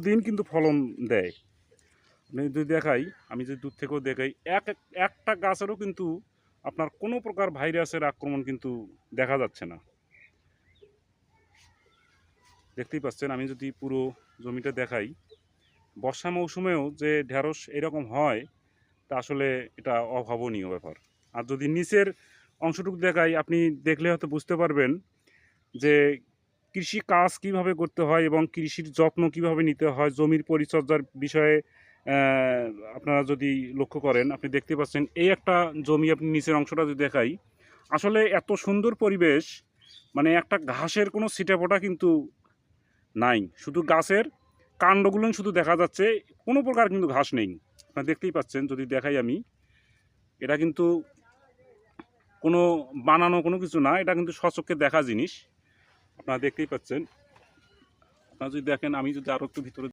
দিন কিন্তু ফলন দেয়। আমি যদি দেখাই, আমি যদি দূর থেকেও দেখাই, একটা গাছেরও কিন্তু আপনার কোনো প্রকার ভাইরাসের আক্রমণ কিন্তু দেখা যাচ্ছে না। দেখতেই পাচ্ছেন, আমি যদি পুরো জমিটা দেখাই, বর্ষা মৌসুমেও যে ঢেঁড়স এরকম হয়, তা আসলে এটা অভাবনীয় ব্যাপার। আর যদি নিচের অংশটুকু দেখাই, আপনি দেখলে হয়তো বুঝতে পারবেন যে কৃষি কাজ কিভাবে করতে হয় এবং কৃষির যত্ন কিভাবে নিতে হয়, জমির পরিচর্যার বিষয়ে আপনারা যদি লক্ষ্য করেন, আপনি দেখতে পাচ্ছেন এই একটা জমি, আপনি নিচের অংশটা যদি দেখাই, আসলে এত সুন্দর পরিবেশ, মানে একটা ঘাসের কোনো ছিটেফোঁটা কিন্তু নাই, শুধু গাছের কাণ্ডগুলো শুধু দেখা যাচ্ছে, কোনো প্রকার কিন্তু ঘাস নেই। আপনারা দেখতেই পাচ্ছেন, যদি দেখাই আমি, এটা কিন্তু কোনো বানানো কোনো কিছু না, এটা কিন্তু স্বচক্ষে দেখা জিনিস। আপনারা দেখতেই পাচ্ছেন। আপনারা যদি দেখেন, আমি যদি আরও একটু ভিতরে